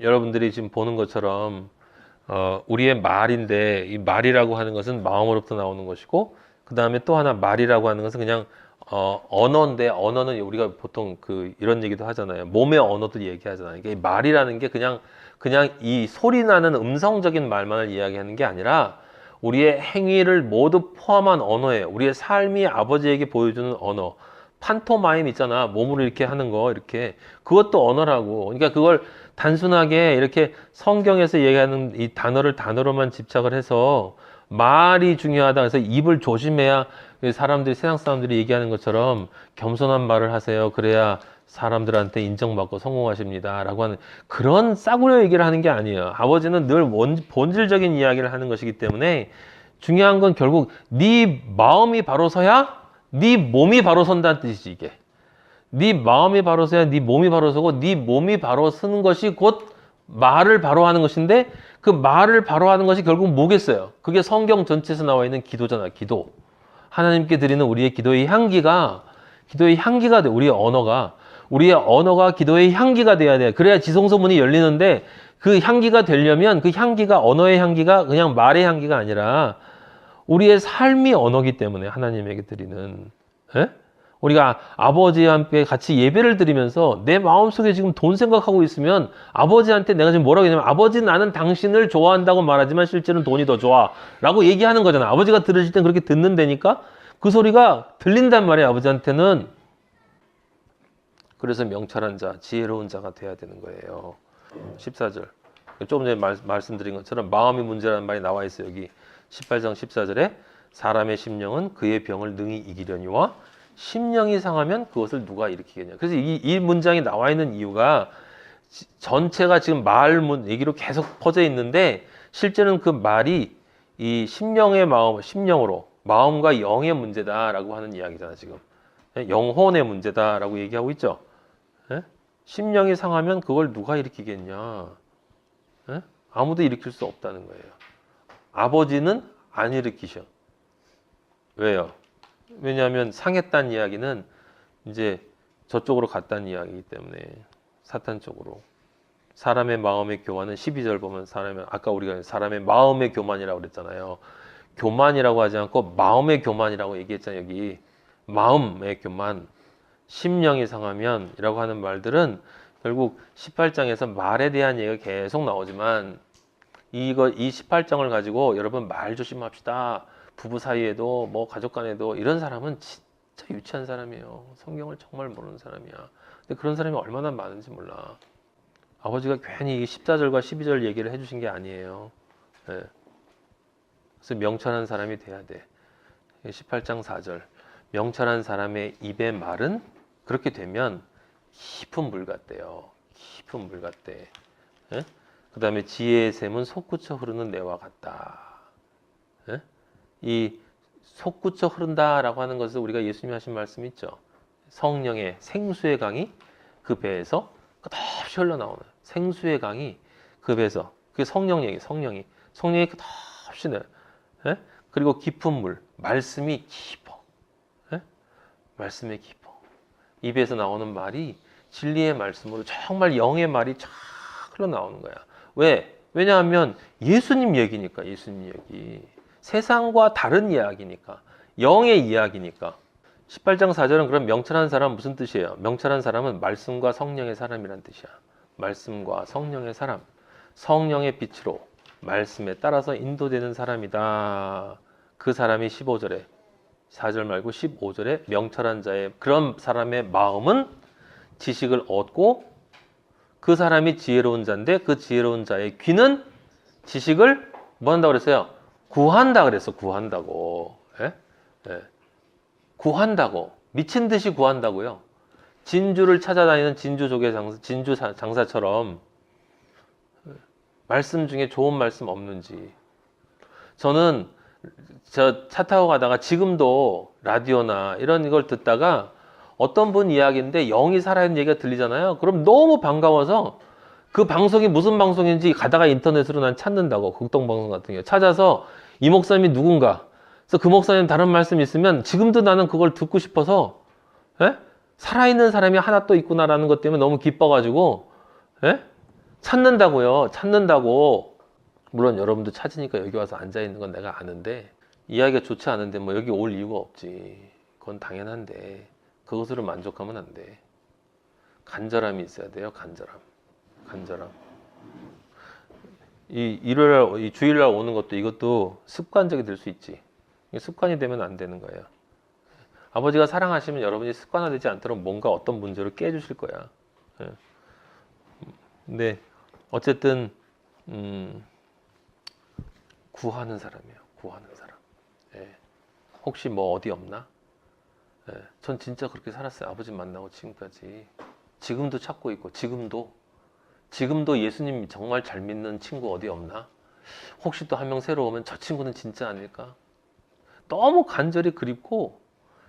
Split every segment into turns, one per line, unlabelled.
여러분들이 지금 보는 것처럼 우리의 말인데 이 말이라고 하는 것은 마음으로부터 나오는 것이고 그 다음에 또 하나 말이라고 하는 것은 그냥 언어인데 언어는 우리가 보통 이런 얘기도 하잖아요. 몸의 언어도 얘기하잖아요. 이게 말이라는 게 그냥 이 소리 나는 음성적인 말만을 이야기하는 게 아니라 우리의 행위를 모두 포함한 언어예요. 우리의 삶이 아버지에게 보여주는 언어. 판토마임 있잖아. 몸으로 이렇게 하는 거, 이렇게. 그것도 언어라고. 그러니까 그걸 단순하게 이렇게 성경에서 얘기하는 이 단어로만 집착을 해서 말이 중요하다. 그래서 입을 조심해야 세상 사람들이 얘기하는 것처럼 겸손한 말을 하세요. 그래야 사람들한테 인정받고 성공하십니다. 라고 하는 그런 싸구려 얘기를 하는 게 아니에요. 아버지는 늘 본질적인 이야기를 하는 것이기 때문에 중요한 건 결국 네 마음이 바로 서야 네 몸이 바로 선다는 뜻이지 이게. 네 마음이 바로 서야 네 몸이 바로 서고 네 몸이 바로 서는 것이 곧 말을 바로 하는 것인데 그 말을 바로 하는 것이 결국 뭐겠어요? 그게 성경 전체에서 나와 있는 기도잖아. 기도. 하나님께 드리는 우리의 기도의 향기가 돼. 우리의 언어가 기도의 향기가 돼야 돼. 그래야 지성소 문이 열리는데 그 향기가 되려면 그 향기가 언어의 향기가 그냥 말의 향기가 아니라 우리의 삶이 언어기 때문에 하나님에게 드리는 우리가 아버지와 함께 같이 예배를 드리면서 내 마음속에 지금 돈 생각하고 있으면 아버지한테 내가 지금 뭐라고 했냐면 아버지 나는 당신을 좋아한다고 말하지만 실제는 돈이 더 좋아 라고 얘기하는 거잖아. 아버지가 들으실 땐 그렇게 듣는다니까 그 소리가 들린단 말이야 아버지한테는. 그래서 명철한 자, 지혜로운 자가 돼야 되는 거예요. 14절. 조금 전에 말씀드린 것처럼 마음이 문제라는 말이 나와 있어요. 여기 18장 14절에 사람의 심령은 그의 병을 능히 이기려니와 심령이 상하면 그것을 누가 일으키겠냐. 그래서 이 문장이 나와 있는 이유가 전체가 지금 얘기로 계속 퍼져 있는데 실제는 그 말이 이 심령으로 마음과 영의 문제다라고 하는 이야기잖아 지금. 영혼의 문제다라고 얘기하고 있죠. 심령이 상하면 그걸 누가 일으키겠냐. 아무도 일으킬 수 없다는 거예요. 아버지는 안 일으키셔. 왜요? 왜냐하면 상했다는 이야기는 이제 저쪽으로 갔다는 이야기이기 때문에 사탄 쪽으로. 사람의 마음의 교만은 12절 보면 아까 우리가 사람의 마음의 교만이라고 그랬잖아요. 교만이라고 하지 않고 마음의 교만이라고 얘기했잖아요. 여기 마음의 교만, 심령이 상하면 이라고 하는 말들은 결국 18장에서 말에 대한 얘기가 계속 나오지만 이 18장을 가지고 여러분 말 조심합시다. 부부 사이에도 뭐 가족 간에도 이런 사람은 진짜 유치한 사람이에요. 성경을 정말 모르는 사람이야. 근데 그런 사람이 얼마나 많은지 몰라. 아버지가 괜히 14절과 12절 얘기를 해주신 게 아니에요. 네. 그래서 명철한 사람이 돼야 돼. 18장 4절. 명철한 사람의 입의 말은 그렇게 되면 깊은 물 같대요. 깊은 물 같대. 네? 그 다음에 지혜의 샘은 솟구쳐 흐르는 내와 같다. 네? 이 솟구쳐 흐른다라고 하는 것을 우리가 예수님이 하신 말씀 있죠. 성령의 생수의 강이 그 배에서 끝없이 흘러나오는 생수의 강이 그 배에서 그게 성령이 끝없이 내. 예? 그리고 깊은 물 말씀이 깊어. 예? 말씀이 깊어. 입에서 나오는 말이 진리의 말씀으로 정말 영의 말이 쫙 흘러나오는 거야. 왜? 왜냐하면 예수님 얘기니까. 예수님 얘기. 세상과 다른 이야기니까. 영의 이야기니까. 18장 4절은 그럼 명철한 사람은 무슨 뜻이에요? 명철한 사람은 말씀과 성령의 사람이란 뜻이야. 말씀과 성령의 사람. 성령의 빛으로 말씀에 따라서 인도되는 사람이다. 그 사람이 15절에 4절 말고 15절에 명철한 자의 그런 사람의 마음은 지식을 얻고 그 사람이 지혜로운 자인데 그 지혜로운 자의 귀는 지식을 뭐 한다고 그랬어요? 구한다 그랬어. 구한다고. 예? 예. 구한다고. 미친 듯이 구한다고요. 진주를 찾아다니는 진주 장사처럼 말씀 중에 좋은 말씀 없는지. 저는 저 차 타고 가다가 지금도 라디오나 이런 걸 듣다가 어떤 분 이야기인데 영이 살아있는 얘기가 들리잖아요. 그럼 너무 반가워서 그 방송이 무슨 방송인지 가다가 인터넷으로 난 찾는다고. 극동방송 같은 경우 찾아서 이 목사님이 누군가. 그래서 그 목사님 다른 말씀 있으면 지금도 나는 그걸 듣고 싶어서 살아있는 사람이 하나 또 있구나라는 것 때문에 너무 기뻐가지고 찾는다고요. 찾는다고. 물론 여러분도 찾으니까 여기 와서 앉아 있는 건 내가 아는데 이야기가 좋지 않은데 뭐 여기 올 이유가 없지. 그건 당연한데 그것으로 만족하면 안 돼. 간절함이 있어야 돼요. 간절함. 이 주일날 오는 것도 이것도 습관적이 될 수 있지. 습관이 되면 안 되는 거예요. 아버지가 사랑하시면 여러분이 습관화되지 않도록 뭔가 어떤 문제를 깨주실 거야. 예. 근데 어쨌든 구하는 사람이에요. 구하는 사람. 예. 혹시 뭐 어디 없나? 예. 전 진짜 그렇게 살았어요. 아버지 만나고 지금까지. 지금도 찾고 있고 지금도 예수님 정말 잘 믿는 친구 어디 없나? 혹시 또 한 명 새로 오면 저 친구는 진짜 아닐까? 너무 간절히 그립고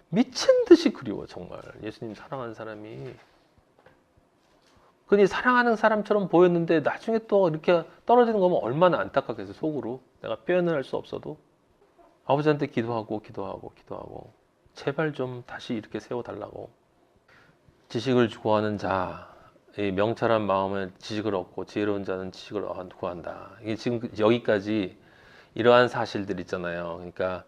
미친 듯이 그리워 정말 예수님 사랑하는 사람이. 그니 사랑하는 사람처럼 보였는데 나중에 또 이렇게 떨어지는 거면 얼마나 안타깝겠어. 속으로 내가 표현을 할 수 없어도 아버지한테 기도하고 제발 좀 다시 이렇게 세워달라고. 지식을 구하는 자, 이 명철한 마음은 지식을 얻고 지혜로운 자는 지식을 구한다. 이게 지금 여기까지 이러한 사실들 있잖아요. 그러니까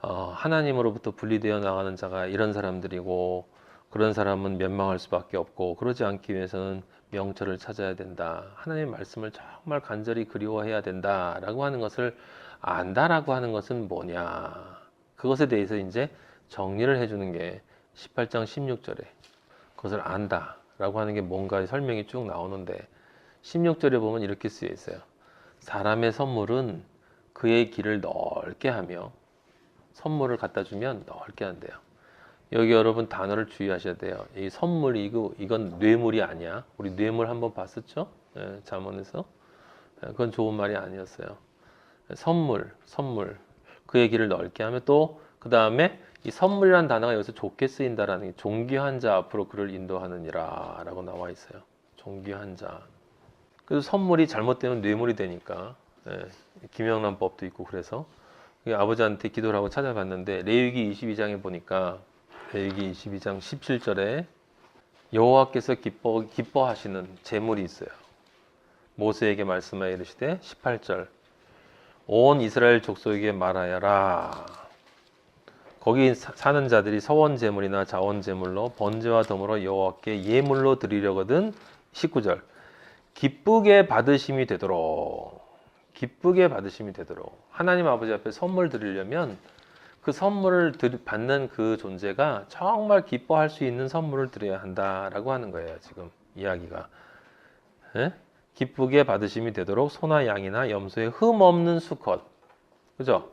하나님으로부터 분리되어 나가는 자가 이런 사람들이고 그런 사람은 멸망할 수밖에 없고 그러지 않기 위해서는 명철을 찾아야 된다. 하나님의 말씀을 정말 간절히 그리워해야 된다라고 하는 것을 안다라고 하는 것은 뭐냐. 그것에 대해서 이제 정리를 해주는 게 18장 16절에 그것을 안다라고 하는 게 뭔가 설명이 쭉 나오는데 16절에 보면 이렇게 쓰여 있어요. 사람의 선물은 그의 길을 넓게 하며 선물을 갖다 주면 넓게 한대요. 여기 여러분 단어를 주의하셔야 돼요. 이 선물이 이건 뇌물이 아니야. 우리 뇌물 한번 봤었죠? 예, 잠언에서. 그건 좋은 말이 아니었어요. 선물. 그의 길을 넓게 하며 또 그 다음에 이 선물이라는 단어가 여기서 좋게 쓰인다라는 게 존귀한 자 앞으로 그를 인도하느니라 라고 나와 있어요. 존귀한 자. 그래서 선물이 잘못되면 뇌물이 되니까. 예, 김영란법도 있고 그래서 아버지한테 기도를 하고 찾아봤는데 레위기 22장에 보니까 레위기 22장 17절에 여호와께서 기뻐하시는 제물이 있어요. 모세에게 말씀하여 이르시되 18절 온 이스라엘 족속에게 말하여라. 거기 사는 자들이 서원 제물이나 자원 제물로 번제와 더불어 여호와께 예물로 드리려거든. 19절 기쁘게 받으심이 되도록 하나님 아버지 앞에 선물 드리려면 그 선물을 받는 그 존재가 정말 기뻐할 수 있는 선물을 드려야 한다라고 하는 거예요. 지금 이야기가. 예? 기쁘게 받으심이 되도록 소나 양이나 염소의 흠 없는 수컷. 그죠?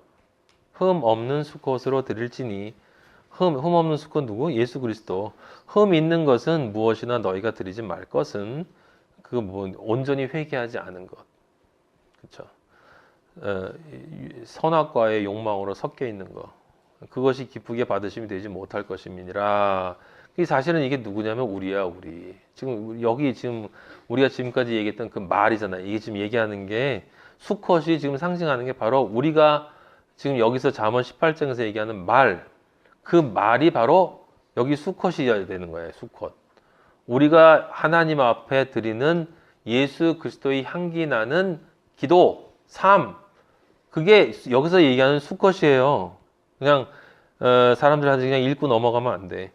흠 없는 수컷으로 드릴지니 흠 없는 수컷 누구? 예수 그리스도. 흠 있는 것은 무엇이나 너희가 드리지 말 것은 그 온전히 회개하지 않은 것. 그렇죠? 선악과의 욕망으로 섞여 있는 것. 그것이 기쁘게 받으심이 되지 못할 것임이니라. 사실은 이게 누구냐면 우리야, 우리. 지금 우리가 지금까지 얘기했던 그 말이잖아. 이게 지금 얘기하는 게 수컷이 지금 상징하는 게 바로 우리가 지금 여기서 잠언 18장에서 얘기하는 말. 그 말이 바로 여기 수컷이어야 되는 거예요. 수컷. 우리가 하나님 앞에 드리는 예수 그리스도의 향기 나는 기도, 삶. 그게 여기서 얘기하는 수컷이에요. 그냥 사람들한테 그냥 읽고 넘어가면 안 돼.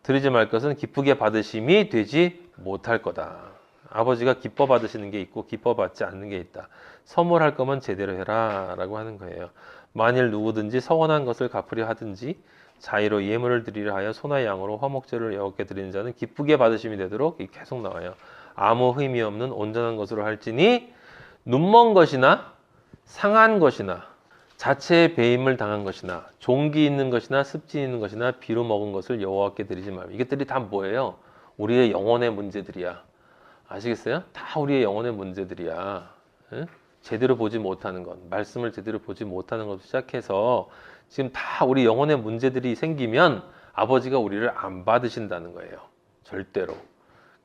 드리지 말 것은 기쁘게 받으심이 되지 못할 거다. 아버지가 기뻐 받으시는 게 있고 기뻐 받지 않는 게 있다. 선물할 거면 제대로 해라 라고 하는 거예요. 만일 누구든지 서원한 것을 갚으려 하든지 자의로 예물을 드리려 하여 소나 양으로 화목제를 여호와께 드리는 자는 기쁘게 받으심이 되도록 계속 나와요. 아무 흠이 없는 온전한 것으로 할지니 눈먼 것이나 상한 것이나 자체의 배임을 당한 것이나 종기 있는 것이나 습진 있는 것이나 비로 먹은 것을 여호와께 드리지 말고. 이것들이 다 뭐예요? 우리의 영혼의 문제들이야. 아시겠어요? 다 우리의 영혼의 문제들이야. 응? 제대로 보지 못하는 것, 말씀을 제대로 보지 못하는 것부터 시작해서 지금 다 우리 영혼의 문제들이 생기면 아버지가 우리를 안 받으신다는 거예요. 절대로.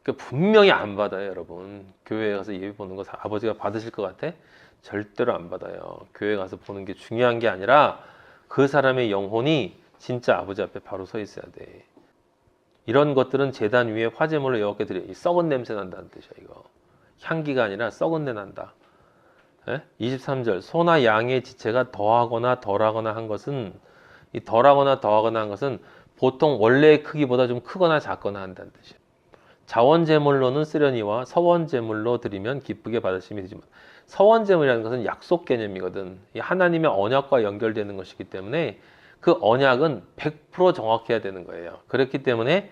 그러니까 분명히 안 받아요, 여러분. 교회에 가서 예배 보는 거 아버지가 받으실 것 같아? 절대로 안 받아요. 교회 가서 보는 게 중요한 게 아니라 그 사람의 영혼이 진짜 아버지 앞에 바로 서 있어야 돼. 이런 것들은 제단 위에 화제물로 여호와께 드려. 이 썩은 냄새 난다는 뜻이야, 이거. 향기가 아니라 썩은 내 난다. 23절 소나 양의 지체가 더하거나 덜하거나 한 것은 이 덜하거나 더하거나 한 것은 보통 원래의 크기보다 좀 크거나 작거나 한다는 뜻이에요. 자원제물로는 쓰려니와 서원제물로 드리면 기쁘게 받으심이 되지만 서원제물이라는 것은 약속 개념이거든. 이 하나님의 언약과 연결되는 것이기 때문에 그 언약은 100% 정확해야 되는 거예요. 그렇기 때문에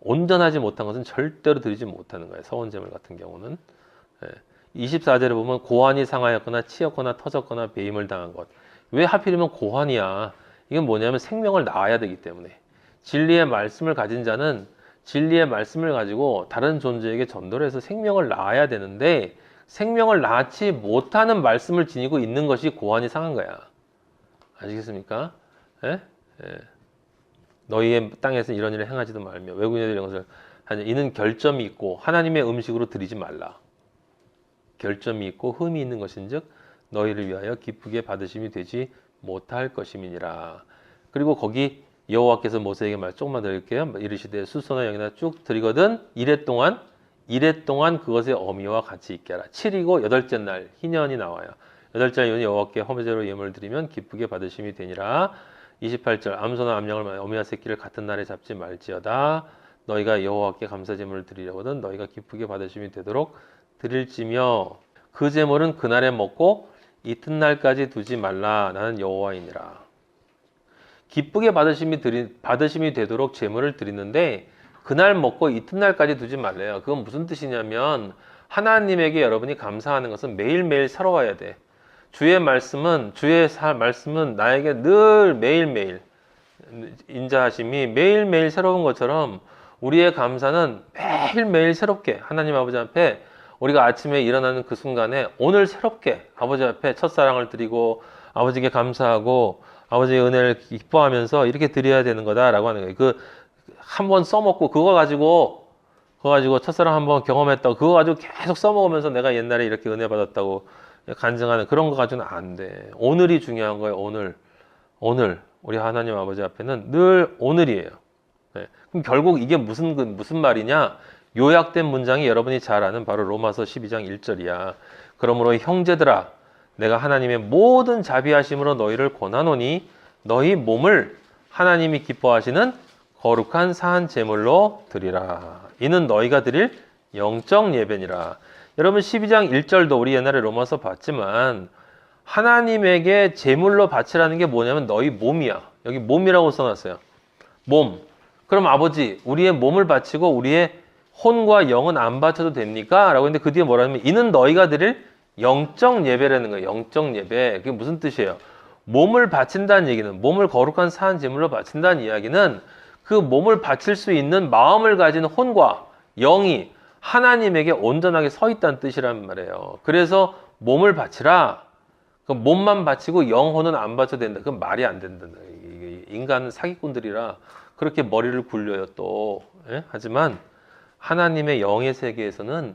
온전하지 못한 것은 절대로 드리지 못하는 거예요. 서원제물 같은 경우는. 24절에 보면 고환이 상하였거나 치였거나 터졌거나 배임을 당한 것. 왜 하필이면 고환이야? 이건 뭐냐면 생명을 낳아야 되기 때문에. 진리의 말씀을 가진 자는 진리의 말씀을 가지고 다른 존재에게 전도를 해서 생명을 낳아야 되는데 생명을 낳지 못하는 말씀을 지니고 있는 것이 고환이 상한 거야. 아시겠습니까? 너희의 땅에서 이런 일을 행하지도 말며 외국인들이 이런 것을 하냐. 이는 결점이 있고 하나님의 음식으로 드리지 말라. 결점이 있고 흠이 있는 것인즉 너희를 위하여 기쁘게 받으심이 되지 못할 것임이니라. 그리고 거기 여호와께서 모세에게 말 조금만 더 드릴게요. 이르시되 수소나 영이나 쭉 드리거든 이래 동안 그것의 어미와 같이 있게 하라. 7이고 여덟째 날 희년이 나와요. 여덟째 날 여호와께 화목제로 예물을 드리면 기쁘게 받으심이 되니라. 28절 암소나 암양을 어미와 새끼를 같은 날에 잡지 말지어다. 너희가 여호와께 감사제물을 드리려거든 너희가 기쁘게 받으심이 되도록 드릴지며 그 제물은 그날에 먹고 이튿날까지 두지 말라. 나는 여호와이니라. 기쁘게 받으심이 되도록 제물을 드리는데 그날 먹고 이튿날까지 두지 말래요. 그건 무슨 뜻이냐면 하나님에게 여러분이 감사하는 것은 매일매일 새로워야 돼. 주의 말씀은 나에게 늘 매일매일 인자하심이 매일매일 새로운 것처럼 우리의 감사는 매일매일 새롭게 하나님 아버지 앞에 우리가 아침에 일어나는 그 순간에 오늘 새롭게 아버지 앞에 첫사랑을 드리고 아버지께 감사하고 아버지의 은혜를 기뻐하면서 이렇게 드려야 되는 거다라고 하는 거예요. 한 번 써먹고 그거 가지고 첫사랑 한번 경험했다고 그거 가지고 계속 써먹으면서 내가 옛날에 이렇게 은혜 받았다고 간증하는 그런 거 가지고는 안 돼. 오늘이 중요한 거예요. 오늘 우리 하나님 아버지 앞에는 늘 오늘이에요. 그럼 결국 이게 무슨 말이냐? 요약된 문장이 여러분이 잘 아는 바로 로마서 12장 1절이야. 그러므로 형제들아 내가 하나님의 모든 자비하심으로 너희를 권하노니 너희 몸을 하나님이 기뻐하시는 거룩한 산 제물로 드리라. 이는 너희가 드릴 영적 예배니라. 여러분 12장 1절도 우리 옛날에 로마서 봤지만 하나님에게 제물로 바치라는 게 뭐냐면 너희 몸이야. 여기 몸이라고 써놨어요. 몸. 그럼 아버지 우리의 몸을 바치고 우리의 혼과 영은 안 바쳐도 됩니까? 라고 했는데 그 뒤에 뭐라면 이는 너희가 드릴 영적 예배라는 거예요. 영적 예배. 그게 무슨 뜻이에요? 몸을 바친다는 얘기는 몸을 거룩한 산 제물로 바친다는 이야기는 그 몸을 바칠 수 있는 마음을 가진 혼과 영이 하나님에게 온전하게 서 있다는 뜻이란 말이에요. 그래서 몸을 바치라. 그 몸만 바치고 영혼은 안 바쳐도 된다. 그건 말이 안 된다. 인간은 사기꾼들이라 그렇게 머리를 굴려요 또. 하지만 하나님의 영의 세계에서는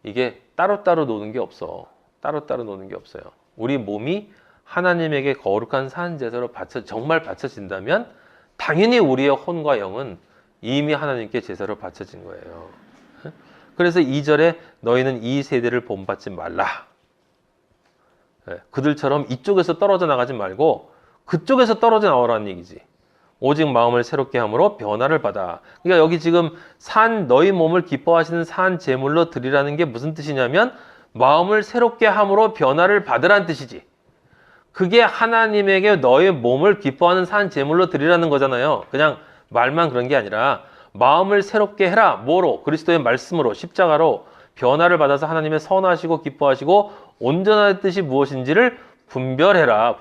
이게 따로따로 노는 게 없어. 따로따로 노는 게 없어요. 우리 몸이 하나님에게 거룩한 산 제사로 정말 바쳐진다면 당연히 우리의 혼과 영은 이미 하나님께 제사로 바쳐진 거예요. 그래서 2절에 너희는 이 세대를 본받지 말라. 그들처럼 이쪽에서 떨어져 나가지 말고 그쪽에서 떨어져 나오라는 얘기지. 오직 마음을 새롭게 함으로 변화를 받아. 그러니까 여기 지금 너희 몸을 기뻐하시는 산 제물로 드리라는 게 무슨 뜻이냐면 마음을 새롭게 함으로 변화를 받으라는 뜻이지. 그게 하나님에게 너의 몸을 기뻐하는 산 제물로 드리라는 거잖아요. 그냥 말만 그런 게 아니라 마음을 새롭게 해라. 뭐로? 그리스도의 말씀으로 십자가로 변화를 받아서 하나님의 선하시고 기뻐하시고 온전한 뜻이 무엇인지를 분별해라.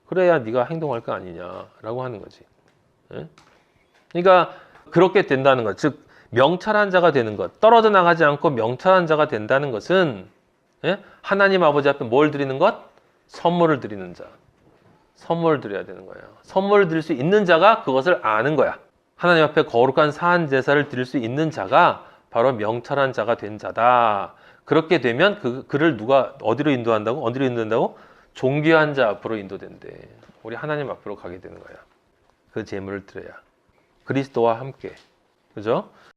그래야 네가 행동할 거 아니냐라고 하는 거지. 그러니까 그렇게 된다는 것, 즉 명철한 자가 되는 것, 떨어져 나가지 않고 명철한 자가 된다는 것은 하나님 아버지 앞에 뭘 드리는 것? 선물을 드리는 자. 선물을 드려야 되는 거예요. 선물을 드릴 수 있는 자가 그것을 아는 거야. 하나님 앞에 거룩한 산 제사를 드릴 수 있는 자가 바로 명철한 자가 된 자다. 그렇게 되면 그를 누가 어디로 인도한다고? 존귀한 자 앞으로 인도된대. 우리 하나님 앞으로 가게 되는 거야. 그 제물을 드려야. 그리스도와 함께. 그죠?